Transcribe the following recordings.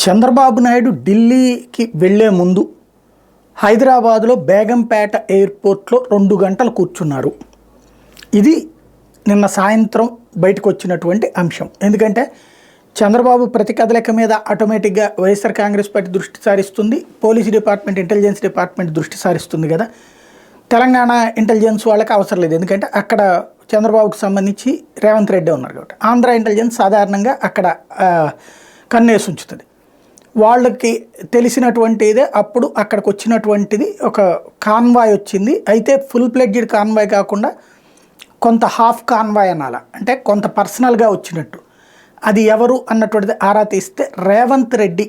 చంద్రబాబు నాయుడు ఢిల్లీకి వెళ్లే ముందు హైదరాబాదులో బేగంపేట ఎయిర్పోర్ట్లో 2 గంటలు కూర్చున్నారు. ఇది నిన్న సాయంత్రం బయటకు వచ్చినటువంటి అంశం. ఎందుకంటే చంద్రబాబు ప్రతి కదలిక మీద ఆటోమేటిక్గా వైఎస్ఆర్ కాంగ్రెస్ పార్టీ దృష్టి సారిస్తుంది, పోలీసు డిపార్ట్మెంట్, ఇంటెలిజెన్స్ డిపార్ట్మెంట్ దృష్టి సారిస్తుంది కదా. తెలంగాణ ఇంటెలిజెన్స్ వాళ్ళకి అవసరం లేదు, ఎందుకంటే అక్కడ చంద్రబాబుకు సంబంధించి రేవంత్ రెడ్డి ఉన్నారు కాబట్టి. ఆంధ్ర ఇంటెలిజెన్స్ సాధారణంగా అక్కడ కన్నేసి ఉంచుతుంది. వాళ్ళకి తెలిసినటువంటిదే అప్పుడు అక్కడికి వచ్చినటువంటిది ఒక కాన్వాయ్ వచ్చింది. అయితే ఫుల్ ప్లెడ్జ్డ్ కాన్వాయ్ కాకుండా కొంత హాఫ్ కాన్వాయ్ అనాల, అంటే కొంత పర్సనల్గా వచ్చినట్టు. అది ఎవరు అన్నటువంటిది ఆరా తీస్తే రేవంత్ రెడ్డి,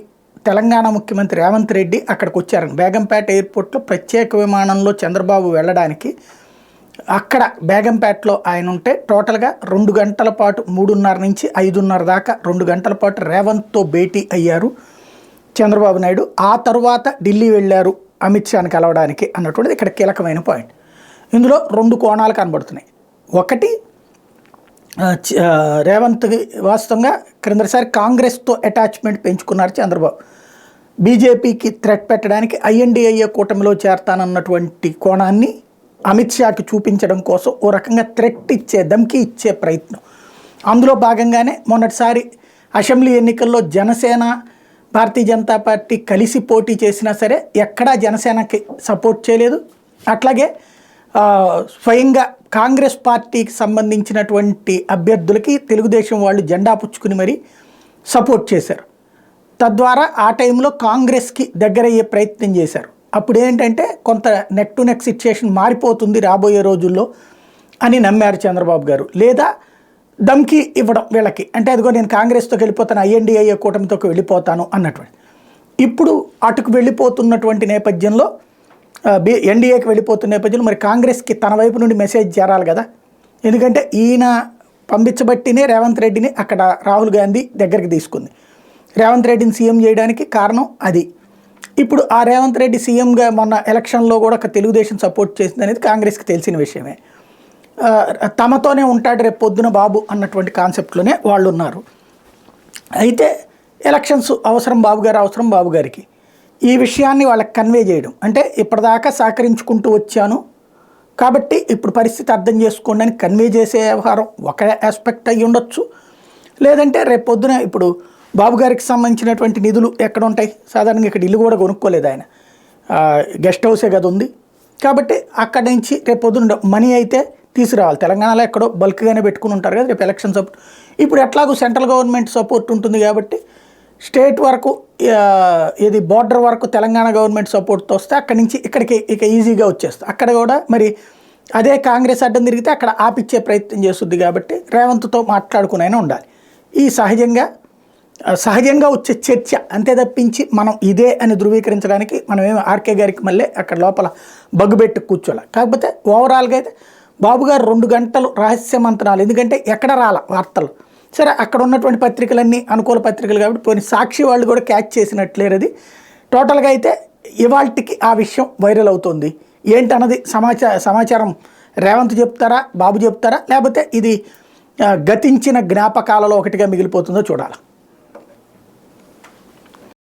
తెలంగాణ ముఖ్యమంత్రి రేవంత్ రెడ్డి అక్కడికి వచ్చారు. బేగంపేట ఎయిర్పోర్ట్లో ప్రత్యేక విమానంలో చంద్రబాబు వెళ్ళడానికి అక్కడ బేగంపేటలో ఆయన ఉంటే టోటల్గా 2 గంటల పాటు 3:30 నుంచి 5:30 దాకా 2 గంటల పాటు రేవంత్తో భేటీ అయ్యారు చంద్రబాబు నాయుడు. ఆ తర్వాత ఢిల్లీ వెళ్ళారు అమిత్ షాని కలవడానికి అన్నటువంటిది ఇక్కడ కీలకమైన పాయింట్. ఇందులో 2 కోణాలు కనబడుతున్నాయి. ఒకటి, రేవంత్కి వాస్తవంగా క్రిందసారి కాంగ్రెస్తో అటాచ్మెంట్ పెంచుకున్నారు చంద్రబాబు. బీజేపీకి థ్రెట్ పెట్టడానికి ఐఎన్డీఏ కూటమిలో చేరతానన్నటువంటి కోణాన్ని అమిత్ షాకి చూపించడం కోసం ఓ రకంగా థ్రెట్ ఇచ్చే, ధమ్కి ఇచ్చే ప్రయత్నం. అందులో భాగంగానే మొన్నటిసారి అసెంబ్లీ ఎన్నికల్లో జనసేన, భారతీయ జనతా పార్టీ కలిసి పోటీ చేసినా సరే ఎక్కడా జనసేనకి సపోర్ట్ చేయలేదు. అట్లాగే స్వయంగా కాంగ్రెస్ పార్టీకి సంబంధించినటువంటి అభ్యర్థులకి తెలుగుదేశం వాళ్ళు జెండా పుచ్చుకుని మరీ సపోర్ట్ చేశారు. తద్వారా ఆ టైంలో కాంగ్రెస్కి దగ్గరయ్యే ప్రయత్నం చేశారు. అప్పుడు ఏంటంటే కొంత నెక్ టు నెక్ సిచ్యుయేషన్ మారిపోతుంది రాబోయే రోజుల్లో అని నమ్మారు చంద్రబాబు గారు. లేదా ధమ్కి ఇవ్వడం వీళ్ళకి, అంటే అదిగో నేను కాంగ్రెస్తో వెళ్ళిపోతాను, ఐఎన్డీఏ కూటమితో వెళ్ళిపోతాను అన్నటువంటి. ఇప్పుడు అటుకు వెళ్ళిపోతున్నటువంటి నేపథ్యంలో, ఎన్డీఏకి వెళ్ళిపోతున్న నేపథ్యంలో మరి కాంగ్రెస్కి తన వైపు నుండి మెసేజ్ చేరాలి కదా. ఎందుకంటే ఈయన పంపించబట్టినే రేవంత్ రెడ్డిని అక్కడ రాహుల్ గాంధీ దగ్గరికి తీసుకుంది. రేవంత్ రెడ్డిని సీఎం చేయడానికి కారణం అది. ఇప్పుడు ఆ రేవంత్ రెడ్డి సీఎంగా మొన్న ఎలక్షన్లో కూడా ఒక తెలుగుదేశం సపోర్ట్ చేసింది అనేది కాంగ్రెస్కి తెలిసిన విషయమే. తమతోనే ఉంటాడు రేపు పొద్దున బాబు అన్నటువంటి కాన్సెప్ట్లోనే వాళ్ళు ఉన్నారు. అయితే ఎలక్షన్స్ అవసరం బాబు గారు, అవసరం బాబు గారికి. ఈ విషయాన్ని వాళ్ళకి కన్వే చేయడం, అంటే ఇప్పటిదాకా సహకరించుకుంటూ వచ్చాను కాబట్టి ఇప్పుడు పరిస్థితి అర్థం చేసుకోండి అని కన్వే చేసే వ్యవహారం ఒక ఆస్పెక్ట్ అయ్యి ఉండొచ్చు. లేదంటే రేపు పొద్దున ఇప్పుడు బాబు గారికి సంబంధించినటువంటి నిధులు ఎక్కడ ఉంటాయి? సాధారణంగా ఇక్కడ ఇల్లు కూడా కొనుక్కోలేదు ఆయన, గెస్ట్ హౌసే కదా ఉంది. కాబట్టి అక్కడి నుంచి రేపు పొద్దున మనీ అయితే తీసుకురావాలి. తెలంగాణలో ఎక్కడో బల్క్గానే పెట్టుకుని ఉంటారు కదా రేపు ఎలక్షన్ సపోర్ట్. ఇప్పుడు ఎట్లాగో సెంట్రల్ గవర్నమెంట్ సపోర్ట్ ఉంటుంది కాబట్టి స్టేట్ వరకు, ఇది బార్డర్ వరకు తెలంగాణ గవర్నమెంట్ సపోర్ట్తో వస్తే అక్కడి నుంచి ఇక్కడికి ఇక ఈజీగా వచ్చేస్తుంది. అక్కడ కూడా మరి అదే కాంగ్రెస్ అడ్డం తిరిగితే అక్కడ ఆపిచ్చే ప్రయత్నం చేస్తుంది. కాబట్టి రేవంత్తో మాట్లాడుకునైనా ఉండాలి. ఈ సహజంగా వచ్చే చర్చ అంతే తప్పించి మనం ఇదే అని ధృవీకరించడానికి మనం ఏమి ఆర్కే గారికి మళ్ళీ అక్కడ లోపల బగ్గుబెట్టి కూర్చోవాలి. కాకపోతే ఓవరాల్గా అయితే బాబు గారు 2 గంటలు రహస్య మంత్రాలు, ఎందుకంటే ఎక్కడ రాల వార్తలు. సరే అక్కడ ఉన్నటువంటి పత్రికలన్నీ అనుకూల పత్రికలు కాబట్టి పోనీ సాక్షి వాళ్ళు కూడా క్యాచ్ చేసినట్లేరు. అది టోటల్గా అయితే ఇవాళకి ఆ విషయం వైరల్ అవుతుంది. ఏంటన్నది సమాచారం రేవంత్ చెప్తారా, బాబు చెప్తారా, లేకపోతే ఇది గతించిన జ్ఞాపకాలలో ఒకటిగా మిగిలిపోతుందో చూడాలి.